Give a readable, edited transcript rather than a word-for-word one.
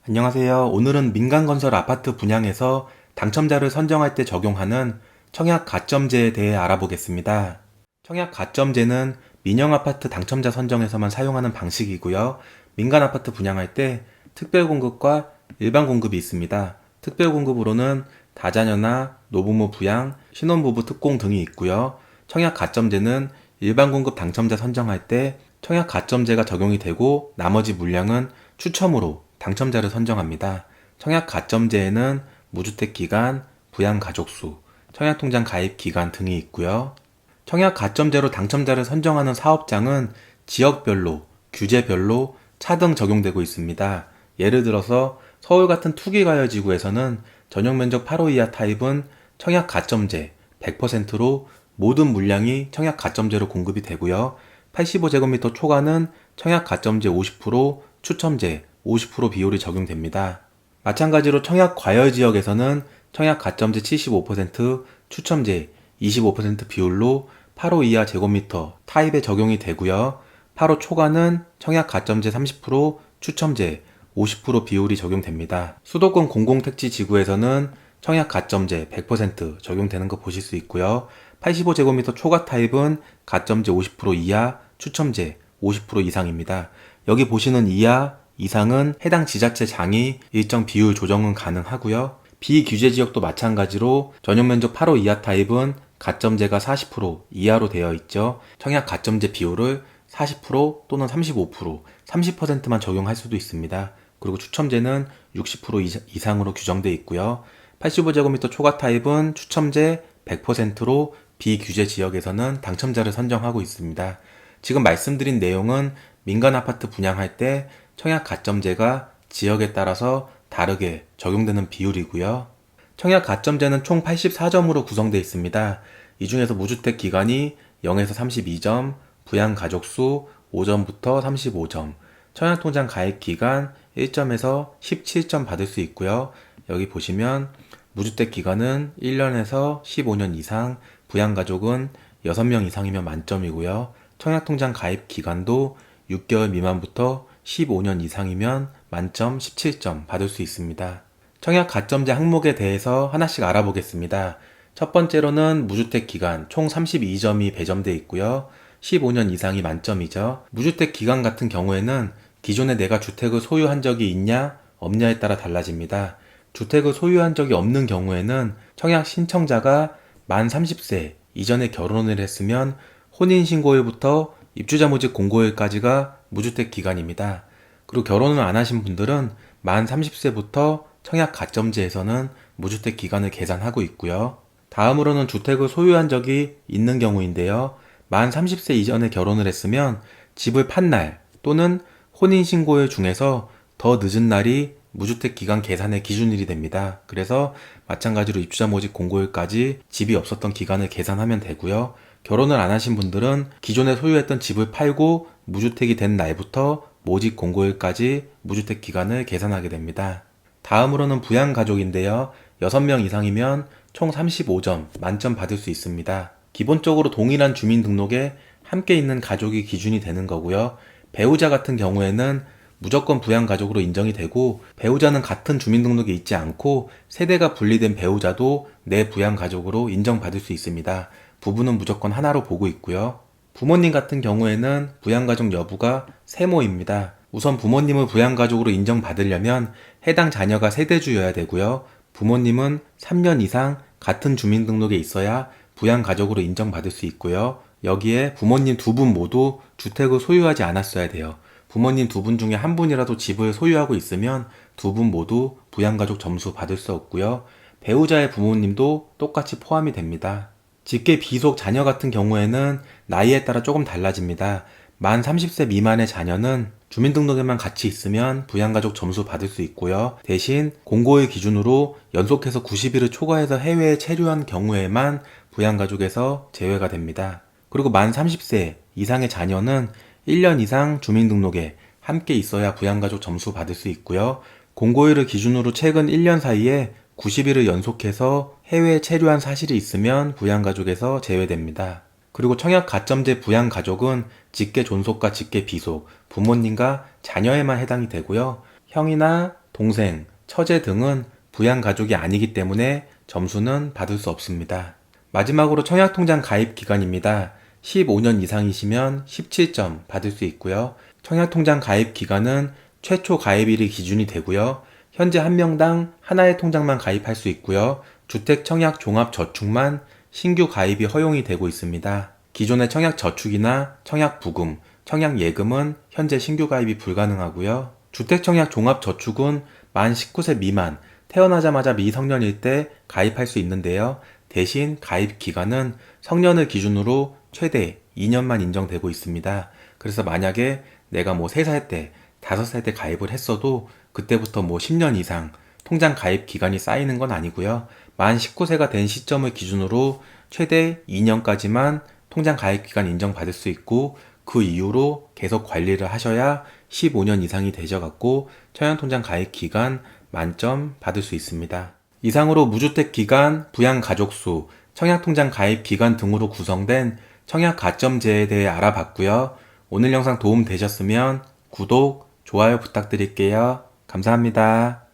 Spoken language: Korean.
안녕하세요. 오늘은 민간건설 아파트 분양에서 당첨자를 선정할 때 적용하는 청약 가점제에 대해 알아보겠습니다. 청약 가점제는 민영아파트 당첨자 선정에서만 사용하는 방식이고요. 민간아파트 분양할 때 특별공급과 일반공급이 있습니다. 특별공급으로는 다자녀나 노부모 부양, 신혼부부 특공 등이 있고요. 청약 가점제는 일반공급 당첨자 선정할 때 청약 가점제가 적용이 되고 나머지 물량은 추첨으로 당첨자를 선정합니다. 청약 가점제에는 무주택 기간, 부양 가족수, 청약통장 가입 기간 등이 있고요. 청약 가점제로 당첨자를 선정하는 사업장은 지역별로, 규제별로 차등 적용되고 있습니다. 예를 들어서 서울 같은 투기과열지구에서는 전용면적 8호 이하 타입은 청약 가점제 100%로 모든 물량이 청약 가점제로 공급이 되고요. 85제곱미터 초과는 청약 가점제 50%, 추첨제 50% 비율이 적용됩니다. 마찬가지로 청약 과열 지역에서는 청약 가점제 75%, 추첨제 25% 비율로 8호 이하 제곱미터 타입에 적용이 되고요. 8호 초과는 청약 가점제 30%, 추첨제 50% 비율이 적용됩니다. 수도권 공공택지 지구에서는 청약 가점제 100% 적용되는 거 보실 수 있고요. 85제곱미터 초과 타입은 가점제 50% 이하, 추첨제 50% 이상입니다. 여기 보시는 이하, 이상은 해당 지자체장이 일정 비율 조정은 가능하고요. 비규제 지역도 마찬가지로 전용면적 8호 이하 타입은 가점제가 40% 이하로 되어 있죠. 청약 가점제 비율을 40% 또는 35%, 30%만 적용할 수도 있습니다. 그리고 추첨제는 60% 이상으로 규정되어 있고요. 85제곱미터 초과 타입은 추첨제 100%로 비규제 지역에서는 당첨자를 선정하고 있습니다. 지금 말씀드린 내용은 민간 아파트 분양할 때 청약 가점제가 지역에 따라서 다르게 적용되는 비율이고요. 청약 가점제는 총 84점으로 구성되어 있습니다. 이 중에서 무주택 기간이 0에서 32점, 부양 가족수 5점부터 35점, 청약통장 가입 기간 1점에서 17점 받을 수 있고요. 여기 보시면 무주택 기간은 1년에서 15년 이상, 부양 가족은 6명 이상이면 만점이고요. 청약통장 가입 기간도 6개월 미만부터 15년 이상이면 만점 17점 받을 수 있습니다. 청약 가점제 항목에 대해서 하나씩 알아보겠습니다. 첫 번째로는 무주택 기간 총 32점이 배점되어 있고요. 15년 이상이 만점이죠. 무주택 기간 같은 경우에는 기존에 내가 주택을 소유한 적이 있냐 없냐에 따라 달라집니다. 주택을 소유한 적이 없는 경우에는 청약 신청자가 만 30세 이전에 결혼을 했으면 혼인신고일부터 입주자 모집 공고일까지가 무주택 기간입니다. 그리고 결혼을 안 하신 분들은 만 30세부터 청약 가점제에서는 무주택 기간을 계산하고 있고요. 다음으로는 주택을 소유한 적이 있는 경우인데요. 만 30세 이전에 결혼을 했으면 집을 판 날 또는 혼인신고일 중에서 더 늦은 날이 무주택 기간 계산의 기준일이 됩니다. 그래서 마찬가지로 입주자 모집 공고일까지 집이 없었던 기간을 계산하면 되고요. 결혼을 안 하신 분들은 기존에 소유했던 집을 팔고 무주택이 된 날부터 모집 공고일까지 무주택 기간을 계산하게 됩니다. 다음으로는 부양가족인데요. 6명 이상이면 총 35점 만점 받을 수 있습니다. 기본적으로 동일한 주민등록에 함께 있는 가족이 기준이 되는 거고요. 배우자 같은 경우에는 무조건 부양가족으로 인정이 되고, 배우자는 같은 주민등록에 있지 않고 세대가 분리된 배우자도 내 부양가족으로 인정받을 수 있습니다. 부부는 무조건 하나로 보고 있고요. 부모님 같은 경우에는 부양가족 여부가 세모입니다. 우선 부모님을 부양가족으로 인정받으려면 해당 자녀가 세대주여야 되고요. 부모님은 3년 이상 같은 주민등록에 있어야 부양가족으로 인정받을 수 있고요. 여기에 부모님 두 분 모두 주택을 소유하지 않았어야 돼요. 부모님 두 분 중에 한 분이라도 집을 소유하고 있으면 두 분 모두 부양가족 점수 받을 수 없고요. 배우자의 부모님도 똑같이 포함이 됩니다. 직계 비속 자녀 같은 경우에는 나이에 따라 조금 달라집니다. 만 30세 미만의 자녀는 주민등록에만 같이 있으면 부양가족 점수 받을 수 있고요. 대신 공고일 기준으로 연속해서 90일을 초과해서 해외에 체류한 경우에만 부양가족에서 제외가 됩니다. 그리고 만 30세 이상의 자녀는 1년 이상 주민등록에 함께 있어야 부양가족 점수 받을 수 있고요. 공고일을 기준으로 최근 1년 사이에 90일을 연속해서 해외에 체류한 사실이 있으면 부양가족에서 제외됩니다. 그리고 청약 가점제 부양가족은 직계 존속과 직계 비속, 부모님과 자녀에만 해당이 되고요. 형이나 동생, 처제 등은 부양가족이 아니기 때문에 점수는 받을 수 없습니다. 마지막으로 청약통장 가입 기간입니다. 15년 이상이시면 17점 받을 수 있고요. 청약통장 가입 기간은 최초 가입일이 기준이 되고요. 현재 한 명당 하나의 통장만 가입할 수 있고요. 주택 청약 종합 저축만 신규 가입이 허용이 되고 있습니다. 기존의 청약 저축이나 청약 부금, 청약 예금은 현재 신규 가입이 불가능하고요. 주택 청약 종합 저축은 만 19세 미만, 태어나자마자 미성년일 때 가입할 수 있는데요. 대신 가입 기간은 성년을 기준으로 최대 2년만 인정되고 있습니다. 그래서 만약에 내가 3살 때, 5살 때 가입을 했어도 그때부터 10년 이상 통장 가입 기간이 쌓이는 건 아니고요. 만 19세가 된 시점을 기준으로 최대 2년까지만 통장 가입 기간 인정받을 수 있고 그 이후로 계속 관리를 하셔야 15년 이상이 되셔갖고 청약통장 가입 기간 만점 받을 수 있습니다. 이상으로 무주택 기간, 부양 가족수, 청약통장 가입 기간 등으로 구성된 청약 가점제에 대해 알아봤고요. 오늘 영상 도움 되셨으면 구독, 좋아요 부탁드릴게요. 감사합니다.